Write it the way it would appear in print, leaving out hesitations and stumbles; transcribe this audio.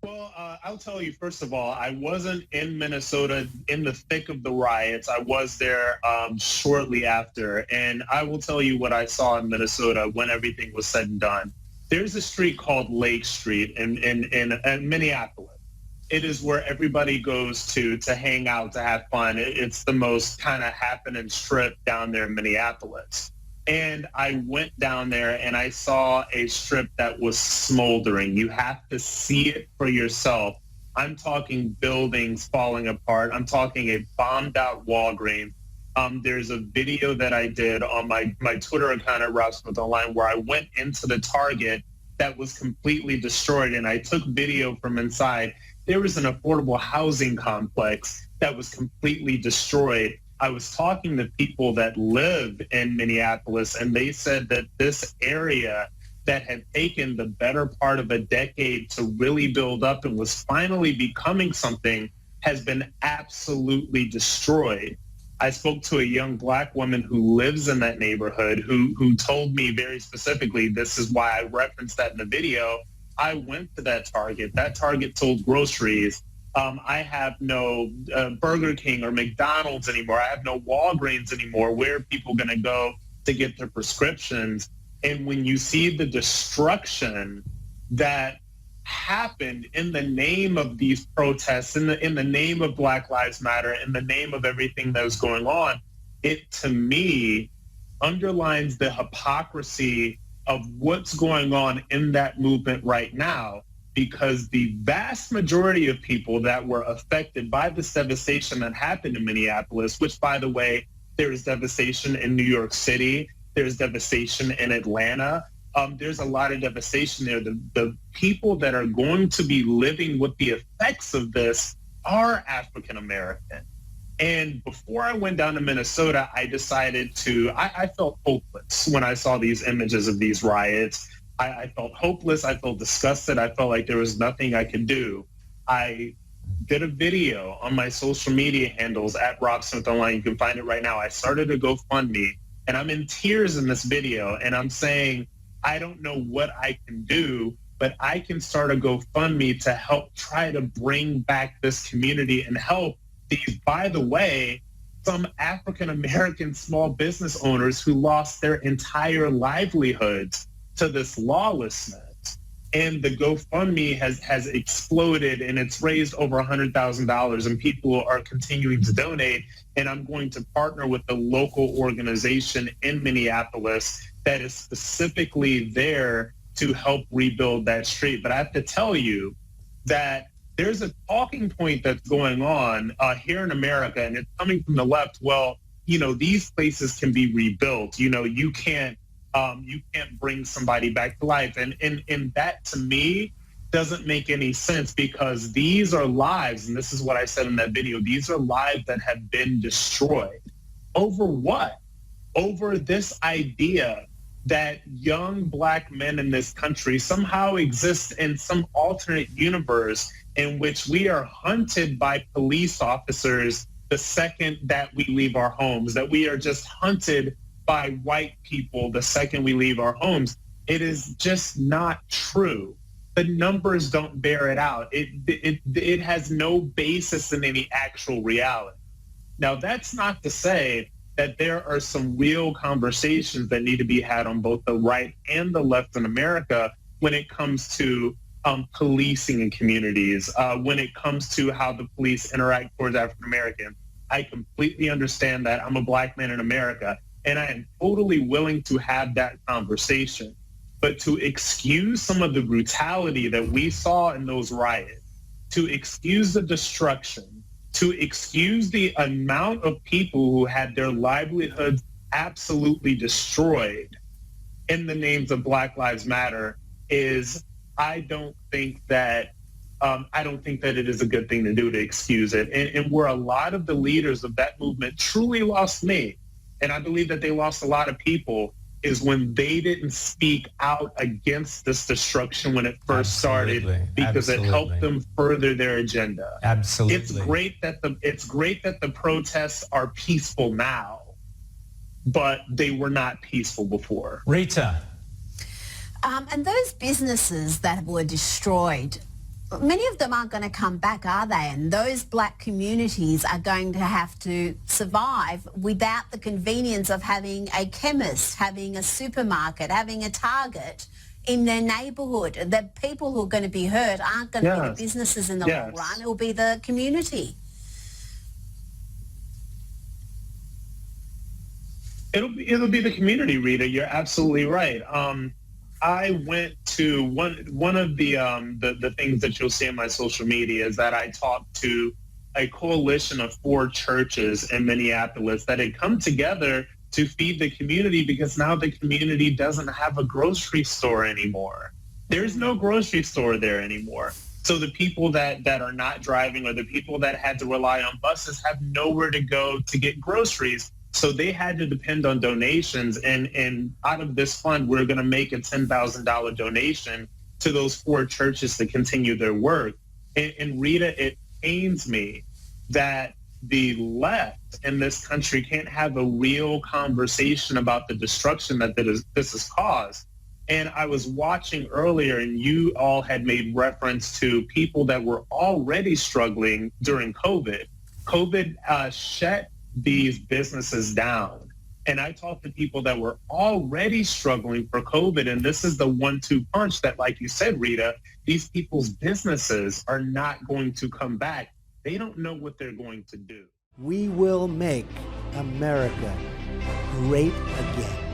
Well, I'll tell you, first of all, I wasn't in Minnesota in the thick of the riots. I was there shortly after. And I will tell you what I saw in Minnesota when everything was said and done. There's a street called Lake Street in Minneapolis. It is where everybody goes to hang out, to have fun. It's the most kind of happening strip down there in Minneapolis. And I went down there and I saw a strip that was smoldering. You have to see it for yourself. I'm talking buildings falling apart. I'm talking a bombed out Walgreens. There's a video that I did on my Twitter account at Rob Smith Online where I went into the Target that was completely destroyed, and I took video from inside. There was an affordable housing complex that was completely destroyed. I was talking to people that live in Minneapolis, and they said that this area that had taken the better part of a decade to really build up and was finally becoming something has been absolutely destroyed. I spoke to a young Black woman who lives in that neighborhood who told me very specifically, this is why I referenced that in the video. I went to that Target. That Target sold groceries. I have no Burger King or McDonald's anymore. I have no Walgreens anymore. Where are people going to go to get their prescriptions? And when you see the destruction that happened in the name of these protests, in the name of Black Lives Matter, in the name of everything that was going on, it to me underlines the hypocrisy of what's going on in that movement right now. Because the vast majority of people that were affected by this devastation that happened in Minneapolis, which, by the way, there is devastation in New York City, there's devastation in Atlanta, there's a lot of devastation there. The people that are going to be living with the effects of this are African American. And before I went down to Minnesota, I decided I felt hopeless when I saw these images of these riots. I felt hopeless. I felt disgusted. I felt like there was nothing I could do. I did a video on my social media handles at Rob Smith Online. You can find it right now. I started a GoFundMe, and I'm in tears in this video, and I'm saying, I don't know what I can do, but I can start a GoFundMe to help try to bring back this community and help these, by the way, some African-American small business owners who lost their entire livelihoods to this lawlessness. And the GoFundMe has exploded, and it's raised over $100,000, and people are continuing to donate. And I'm going to partner with the local organization in Minneapolis that is specifically there to help rebuild that street. But I have to tell you that there's a talking point that's going on here in America, and it's coming from the left. Well, these places can be rebuilt. You can't bring somebody back to life. And that, to me, doesn't make any sense, because these are lives, and this is what I said in that video, these are lives that have been destroyed. Over what? Over this idea that young Black men in this country somehow exist in some alternate universe in which we are hunted by police officers the second that we leave our homes, that we are just hunted by white people the second we leave our homes. It is just not true. The numbers don't bear it out. It has no basis in any actual reality. Now, that's not to say that there are some real conversations that need to be had on both the right and the left in America when it comes to policing in communities, when it comes to how the police interact towards African Americans. I completely understand that. I'm a Black man in America, and I am totally willing to have that conversation. But to excuse some of the brutality that we saw in those riots, to excuse the destruction, to excuse the amount of people who had their livelihoods absolutely destroyed in the names of Black Lives Matter is, I don't think that it is a good thing to do, to excuse it. And where a lot of the leaders of that movement truly lost me, and I believe that they lost a lot of people, is when they didn't speak out against this destruction when it first started, because it helped them further their agenda. Absolutely. It's great that the protests are peaceful now, but they were not peaceful before. Rita. And those businesses that were destroyed, Many of them aren't going to come back, are they? And those black communities are going to have to survive without the convenience of having a chemist, having a supermarket, having a Target in their neighbourhood. The people who are going to be hurt aren't going to be the businesses in the long run. It will be the community. It'll be the community, Rita. You're absolutely right. I went to one of the things that you'll see in my social media is that I talked to a coalition of 4 churches in Minneapolis that had come together to feed the community because now the community doesn't have a grocery store anymore. There's no grocery store there anymore. So the people that are not driving or the people that had to rely on buses have nowhere to go to get groceries. So they had to depend on donations, and out of this fund, we're going to make a $10,000 donation to those 4 churches to continue their work. And Rita, it pains me that the left in this country can't have a real conversation about the destruction that this has caused. And I was watching earlier, and you all had made reference to people that were already struggling during COVID. COVID shut these businesses down. And I talked to people that were already struggling for COVID. And this is the 1-2 punch that, like you said, Rita, these people's businesses are not going to come back. They don't know what they're going to do. We will make America great again.